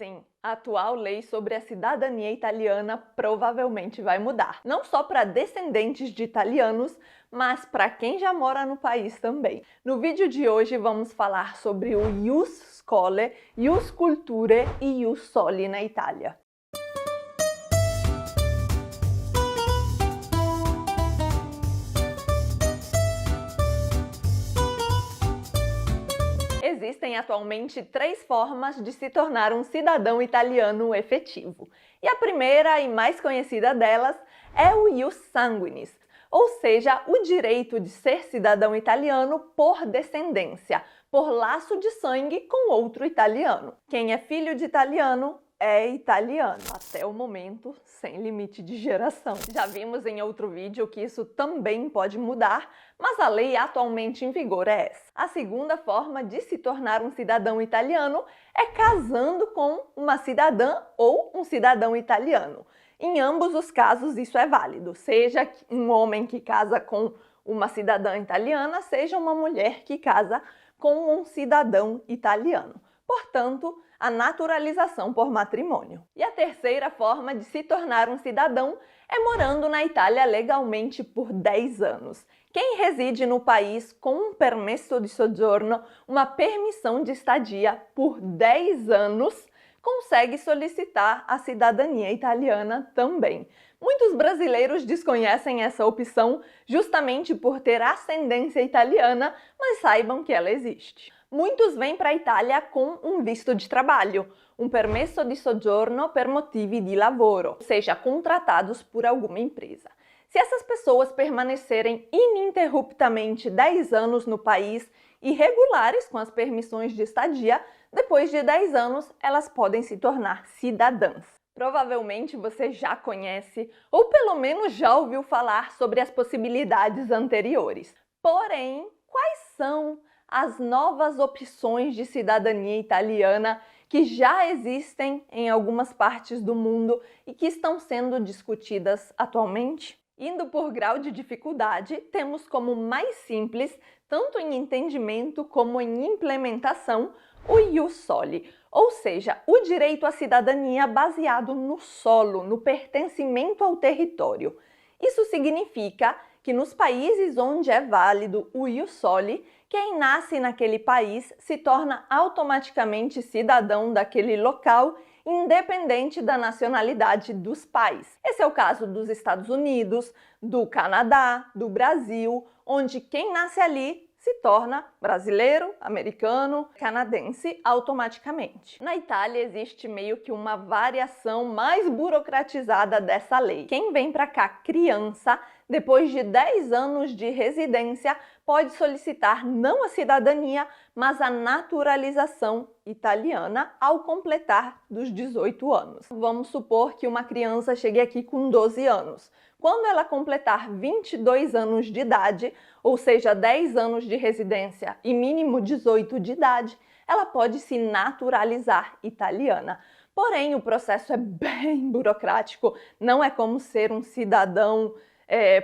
Sim, a atual lei sobre a cidadania italiana provavelmente vai mudar. Não só para descendentes de italianos, mas para quem já mora no país também. No vídeo de hoje vamos falar sobre o Ius Scholae, Ius Culturae e Ius Soli na Itália. Existem atualmente 3 formas de se tornar um cidadão italiano efetivo. E a primeira e mais conhecida delas é o ius sanguinis, ou seja, o direito de ser cidadão italiano por descendência, por laço de sangue com outro italiano. Quem é filho de italiano é italiano, até o momento, sem limite de geração. Já vimos em outro vídeo que isso também pode mudar, mas a lei atualmente em vigor é essa. A segunda forma de se tornar um cidadão italiano é casando com uma cidadã ou um cidadão italiano. Em ambos os casos isso é válido, seja um homem que casa com uma cidadã italiana, seja uma mulher que casa com um cidadão italiano. Portanto, a naturalização por matrimônio. E a terceira forma de se tornar um cidadão é morando na Itália legalmente por 10 anos. Quem reside no país com um permesso di soggiorno, uma permissão de estadia por 10 anos, consegue solicitar a cidadania italiana também. Muitos brasileiros desconhecem essa opção justamente por ter ascendência italiana, mas saibam que ela existe. Muitos vêm para a Itália com um visto de trabalho, um permesso di soggiorno per motivi di lavoro, ou seja, contratados por alguma empresa. Se essas pessoas permanecerem ininterruptamente 10 anos no país e regulares com as permissões de estadia, depois de 10 anos elas podem se tornar cidadãs. Provavelmente você já conhece ou pelo menos já ouviu falar sobre as possibilidades anteriores. Porém, quais são as novas opções de cidadania italiana que já existem em algumas partes do mundo e que estão sendo discutidas atualmente? Indo por grau de dificuldade, temos como mais simples, tanto em entendimento como em implementação, o ius soli, ou seja, o direito à cidadania baseado no solo, no pertencimento ao território. Isso significa que nos países onde é válido o ius soli, quem nasce naquele país se torna automaticamente cidadão daquele local, independente da nacionalidade dos pais. Esse é o caso dos Estados Unidos, do Canadá, do Brasil, onde quem nasce ali se torna brasileiro, americano, canadense automaticamente. Na Itália existe meio que uma variação mais burocratizada dessa lei. Quem vem para cá criança, depois de 10 anos de residência, pode solicitar não a cidadania, mas a naturalização italiana ao completar dos 18 anos. Vamos supor que uma criança chegue aqui com 12 anos. Quando ela completar 22 anos de idade, ou seja, 10 anos de residência e mínimo 18 de idade, ela pode se naturalizar italiana. Porém, o processo é bem burocrático, não é como ser um cidadão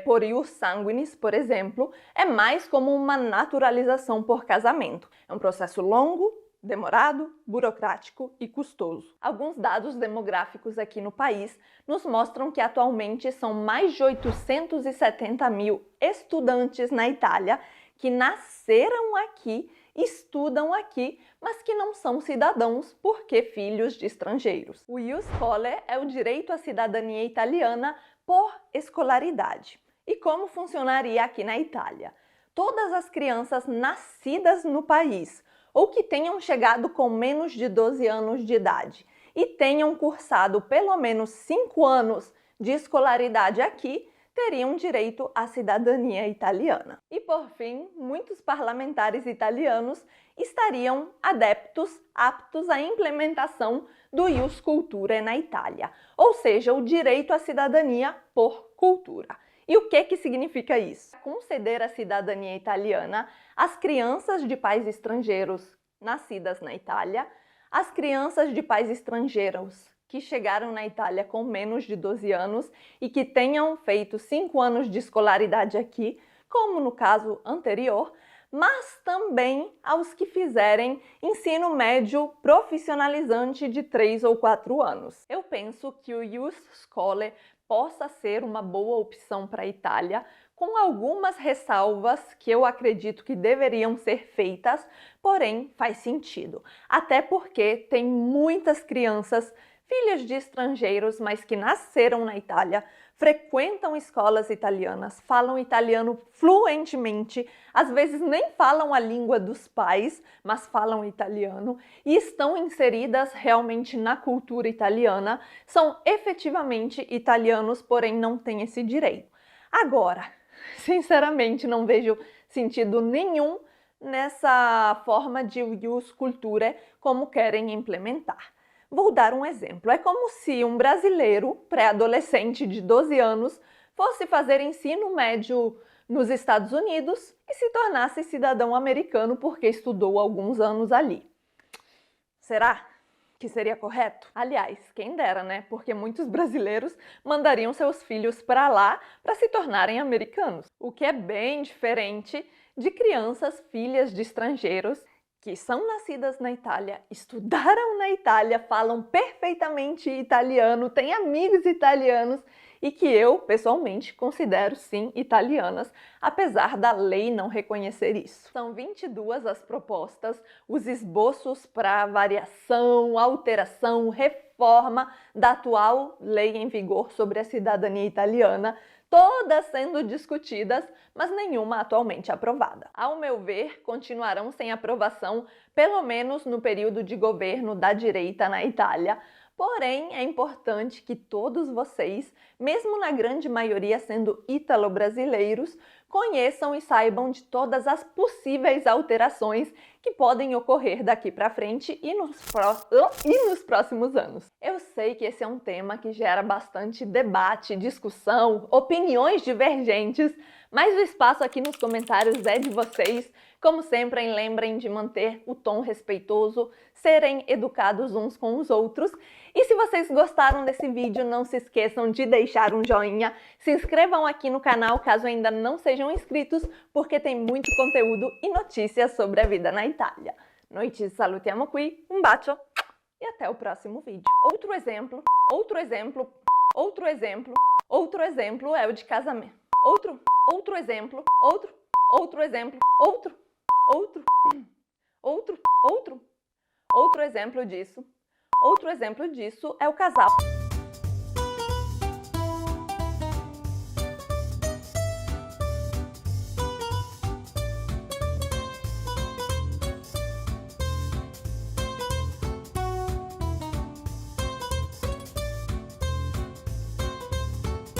por ius sanguinis, por exemplo, é mais como uma naturalização por casamento. É um processo longo, demorado, burocrático e custoso. Alguns dados demográficos aqui no país nos mostram que atualmente são mais de 870 mil estudantes na Itália que nasceram aqui, estudam aqui, mas que não são cidadãos porque filhos de estrangeiros. O ius scholae é o direito à cidadania italiana por escolaridade. E como funcionaria aqui na Itália? Todas as crianças nascidas no país ou que tenham chegado com menos de 12 anos de idade e tenham cursado pelo menos 5 anos de escolaridade aqui, teriam direito à cidadania italiana. E por fim, muitos parlamentares italianos estariam aptos à implementação do ius culturae na Itália, ou seja, o direito à cidadania por cultura. E o que significa isso? Conceder a cidadania italiana às crianças de pais estrangeiros nascidas na Itália, às crianças de pais estrangeiros que chegaram na Itália com menos de 12 anos e que tenham feito 5 anos de escolaridade aqui, como no caso anterior, mas também aos que fizerem ensino médio profissionalizante de 3 ou 4 anos. Eu penso que o Youth Scholar possa ser uma boa opção para a Itália, com algumas ressalvas que eu acredito que deveriam ser feitas, porém faz sentido. Até porque tem muitas crianças, filhas de estrangeiros, mas que nasceram na Itália, frequentam escolas italianas, falam italiano fluentemente, às vezes nem falam a língua dos pais, mas falam italiano e estão inseridas realmente na cultura italiana, são efetivamente italianos, porém não têm esse direito. Agora, sinceramente, não vejo sentido nenhum nessa forma de Ius Culturae como querem implementar. Vou dar um exemplo. É como se um brasileiro pré-adolescente de 12 anos fosse fazer ensino médio nos Estados Unidos e se tornasse cidadão americano porque estudou alguns anos ali. Será que seria correto? Aliás, quem dera, né? Porque muitos brasileiros mandariam seus filhos para lá para se tornarem americanos, o que é bem diferente de crianças filhas de estrangeiros que são nascidas na Itália, estudaram na Itália, falam perfeitamente italiano, têm amigos italianos e que eu, pessoalmente, considero sim italianas, apesar da lei não reconhecer isso. São 22 as propostas, os esboços para variação, alteração, reforma da atual lei em vigor sobre a cidadania italiana, todas sendo discutidas, mas nenhuma atualmente aprovada. Ao meu ver, continuarão sem aprovação, pelo menos no período de governo da direita na Itália. Porém, é importante que todos vocês, mesmo na grande maioria sendo ítalo-brasileiros, conheçam e saibam de todas as possíveis alterações que podem ocorrer daqui para frente e nos próximos anos. Eu sei que esse é um tema que gera bastante debate, discussão, opiniões divergentes, mas o espaço aqui nos comentários é de vocês. Como sempre, lembrem de manter o tom respeitoso, serem educados uns com os outros. E se vocês gostaram desse vídeo, não se esqueçam de deixar um joinha, se inscrevam aqui no canal caso ainda não sejam inscritos, porque tem muito conteúdo e notícias sobre a vida na Itália. Noi ci salutiamo qui, um bacio e até o próximo vídeo. Outro exemplo é o de casamento. Outro exemplo exemplo disso é o casal.